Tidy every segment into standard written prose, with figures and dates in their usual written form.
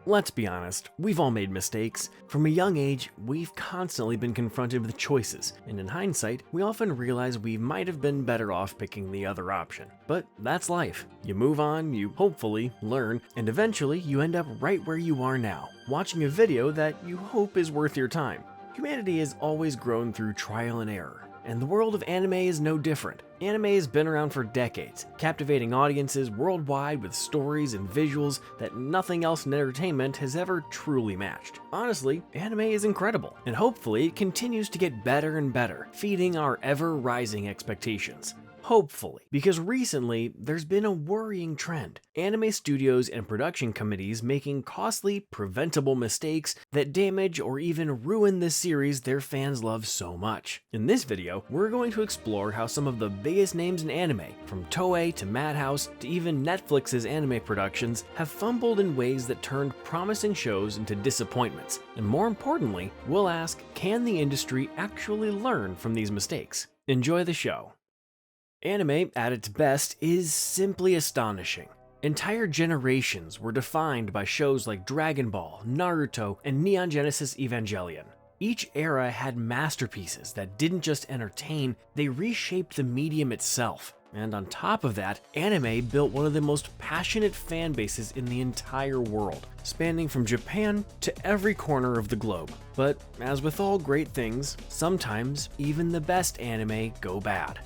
Let's be honest, we've all made mistakes. From a young age, we've constantly been confronted with choices, and in hindsight, we often realize we might have been better off picking the other option. But that's life. You move on, you hopefully learn, and eventually you end up right where you are now, watching a video that you hope is worth your time. Humanity has always grown through trial and error, and the world of anime is no different. Anime has been around for decades, captivating audiences worldwide with stories and visuals that nothing else in entertainment has ever truly matched. Honestly, anime is incredible, and hopefully it continues to get better and better, feeding our ever-rising expectations. Hopefully, because recently there's been a worrying trend. Anime studios and production committees making costly, preventable mistakes that damage or even ruin the series their fans love so much. In this video, we're going to explore how some of the biggest names in anime, from Toei to Madhouse to even Netflix's anime productions, have fumbled in ways that turned promising shows into disappointments. And more importantly, we'll ask, can the industry actually learn from these mistakes? Enjoy the show. Anime, at its best, is simply astonishing. Entire generations were defined by shows like Dragon Ball, Naruto, and Neon Genesis Evangelion. Each era had masterpieces that didn't just entertain, they reshaped the medium itself. And on top of that, anime built one of the most passionate fan bases in the entire world, spanning from Japan to every corner of the globe. But as with all great things, sometimes even the best anime go bad.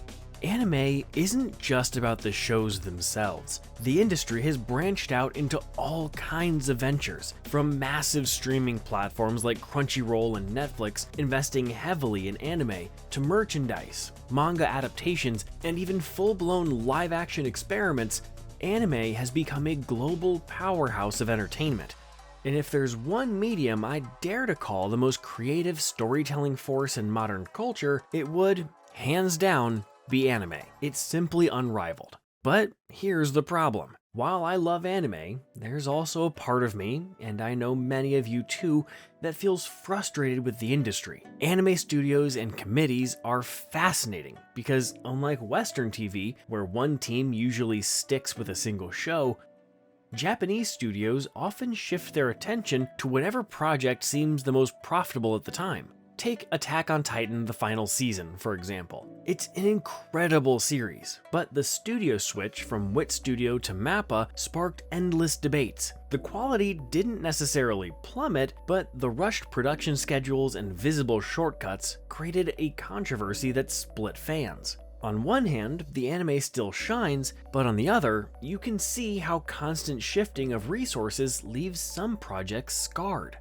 Anime isn't just about the shows themselves. The industry has branched out into all kinds of ventures, from massive streaming platforms like Crunchyroll and Netflix investing heavily in anime, to merchandise, manga adaptations, and even full-blown live-action experiments. Anime has become a global powerhouse of entertainment. And if there's one medium I dare to call the most creative storytelling force in modern culture, it would, hands down, be anime. It's simply unrivaled. But here's the problem. While I love anime, there's also a part of me, and I know many of you too, that feels frustrated with the industry. Anime studios and committees are fascinating because, unlike Western TV, where one team usually sticks with a single show, Japanese studios often shift their attention to whatever project seems the most profitable at the time. Take Attack on Titan: The Final Season, for example. It's an incredible series, but the studio switch from Wit Studio to MAPPA sparked endless debates. The quality didn't necessarily plummet, but the rushed production schedules and visible shortcuts created a controversy that split fans. On one hand, the anime still shines, but on the other, you can see how constant shifting of resources leaves some projects scarred.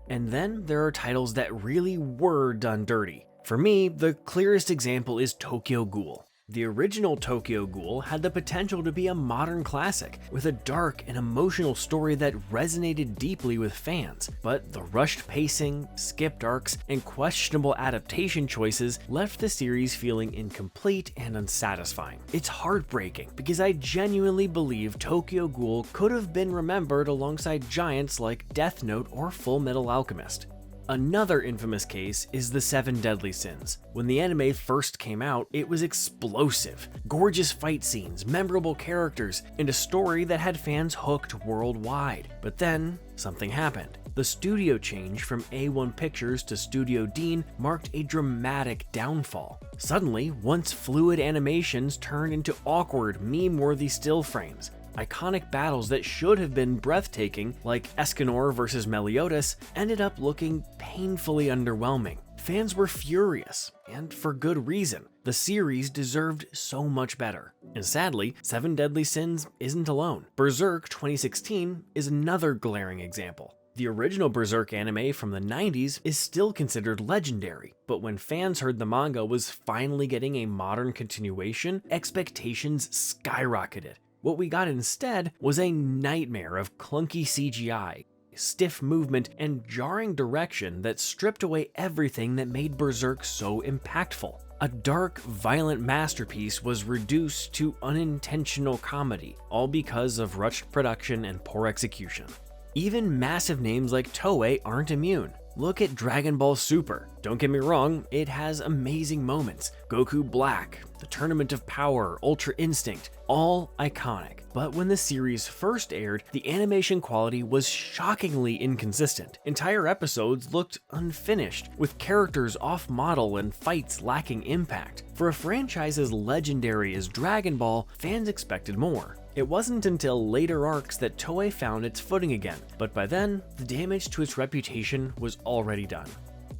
And then there are titles that really were done dirty. For me, the clearest example is Tokyo Ghoul. The original Tokyo Ghoul had the potential to be a modern classic, with a dark and emotional story that resonated deeply with fans, but the rushed pacing, skipped arcs, and questionable adaptation choices left the series feeling incomplete and unsatisfying. It's heartbreaking, because I genuinely believe Tokyo Ghoul could have been remembered alongside giants like Death Note or Full Metal Alchemist. Another infamous case is the Seven Deadly Sins. When the anime first came out, it was explosive. Gorgeous fight scenes, memorable characters, and a story that had fans hooked worldwide. But then, something happened. The studio change from A1 Pictures to Studio Dean marked a dramatic downfall. Suddenly, once fluid animations turned into awkward, meme-worthy still frames. Iconic battles that should have been breathtaking, like Escanor vs. Meliodas, ended up looking painfully underwhelming. Fans were furious, and for good reason. The series deserved so much better. And sadly, Seven Deadly Sins isn't alone. Berserk 2016 is another glaring example. The original Berserk anime from the 90s is still considered legendary, but when fans heard the manga was finally getting a modern continuation, expectations skyrocketed. What we got instead was a nightmare of clunky CGI, stiff movement, and jarring direction that stripped away everything that made Berserk so impactful. A dark, violent masterpiece was reduced to unintentional comedy, all because of rushed production and poor execution. Even massive names like Toei aren't immune. Look at Dragon Ball Super. Don't get me wrong, it has amazing moments. Goku Black, the Tournament of Power, Ultra Instinct, all iconic. But when the series first aired, the animation quality was shockingly inconsistent. Entire episodes looked unfinished, with characters off-model and fights lacking impact. For a franchise as legendary as Dragon Ball, fans expected more. It wasn't until later arcs that Toei found its footing again, but by then, the damage to its reputation was already done.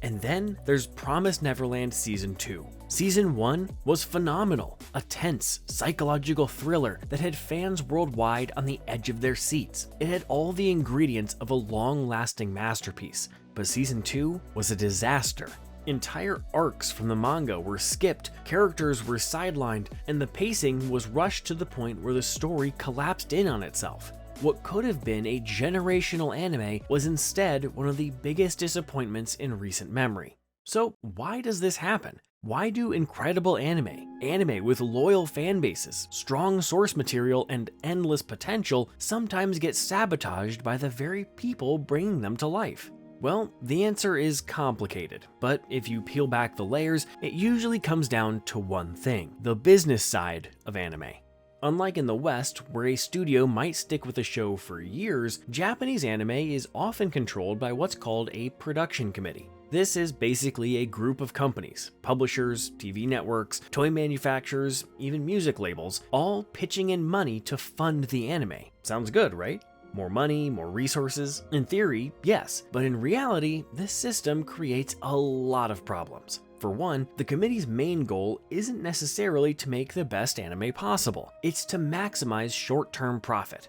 And then there's Promise Neverland Season 2. Season 1 was phenomenal, a tense, psychological thriller that had fans worldwide on the edge of their seats. It had all the ingredients of a long-lasting masterpiece, but Season 2 was a disaster. Entire arcs from the manga were skipped, characters were sidelined, and the pacing was rushed to the point where the story collapsed in on itself. What could have been a generational anime was instead one of the biggest disappointments in recent memory. So why does this happen? Why do incredible anime with loyal fanbases, strong source material, and endless potential sometimes get sabotaged by the very people bringing them to life? Well, the answer is complicated, but if you peel back the layers, it usually comes down to one thing: the business side of anime. Unlike in the West, where a studio might stick with a show for years, Japanese anime is often controlled by what's called a production committee. This is basically a group of companies, publishers, TV networks, toy manufacturers, even music labels, all pitching in money to fund the anime. Sounds good, right? More money, more resources? In theory, yes, but in reality, this system creates a lot of problems. For one, the committee's main goal isn't necessarily to make the best anime possible, it's to maximize short-term profit.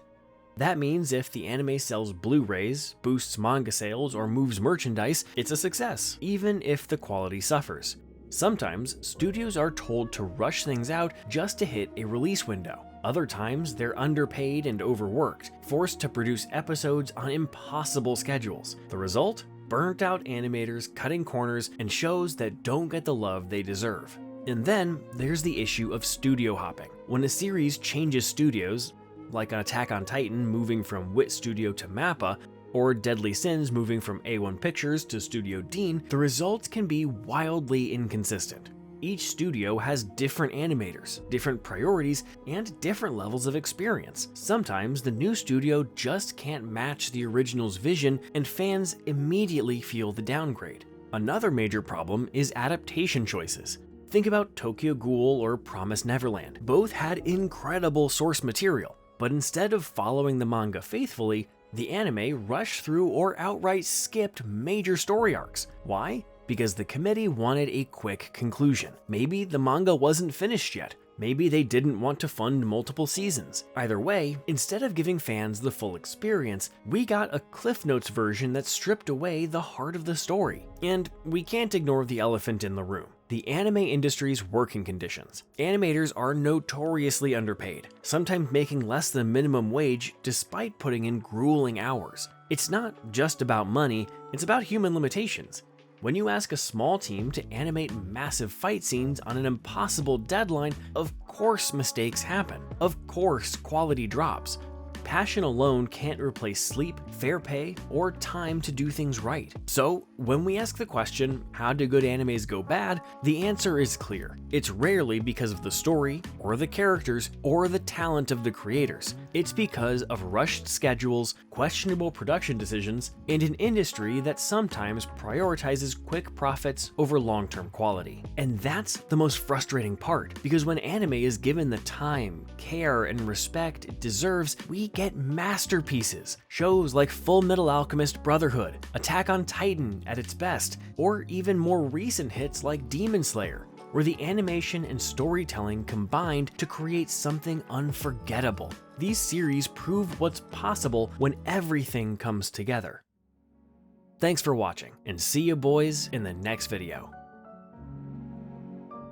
That means if the anime sells Blu-rays, boosts manga sales, or moves merchandise, it's a success, even if the quality suffers. Sometimes, studios are told to rush things out just to hit a release window. Other times, they're underpaid and overworked, forced to produce episodes on impossible schedules. The result? Burnt-out animators cutting corners and shows that don't get the love they deserve. And then, there's the issue of studio hopping. When a series changes studios, like Attack on Titan moving from Wit Studio to MAPPA, or Deadly Sins moving from A1 Pictures to Studio Dean, the results can be wildly inconsistent. Each studio has different animators, different priorities, and different levels of experience. Sometimes the new studio just can't match the original's vision, and fans immediately feel the downgrade. Another major problem is adaptation choices. Think about Tokyo Ghoul or Promise Neverland. Both had incredible source material, but instead of following the manga faithfully, the anime rushed through or outright skipped major story arcs. Why? Because the committee wanted a quick conclusion. Maybe the manga wasn't finished yet. Maybe they didn't want to fund multiple seasons. Either way, instead of giving fans the full experience, we got a Cliff Notes version that stripped away the heart of the story. And we can't ignore the elephant in the room: the anime industry's working conditions. Animators are notoriously underpaid, sometimes making less than minimum wage despite putting in grueling hours. It's not just about money, it's about human limitations. When you ask a small team to animate massive fight scenes on an impossible deadline, of course mistakes happen. Of course quality drops. Passion alone can't replace sleep, fair pay, or time to do things right. So, when we ask the question, how do good animes go bad? The answer is clear. It's rarely because of the story, or the characters, or the talent of the creators. It's because of rushed schedules, questionable production decisions, and an industry that sometimes prioritizes quick profits over long-term quality. And that's the most frustrating part, because when anime is given the time, care, and respect it deserves, we get masterpieces. Shows like Full Metal Alchemist Brotherhood, Attack on Titan at its best, or even more recent hits like Demon Slayer, where the animation and storytelling combined to create something unforgettable. These series prove what's possible when everything comes together. Thanks for watching, and see you boys in the next video.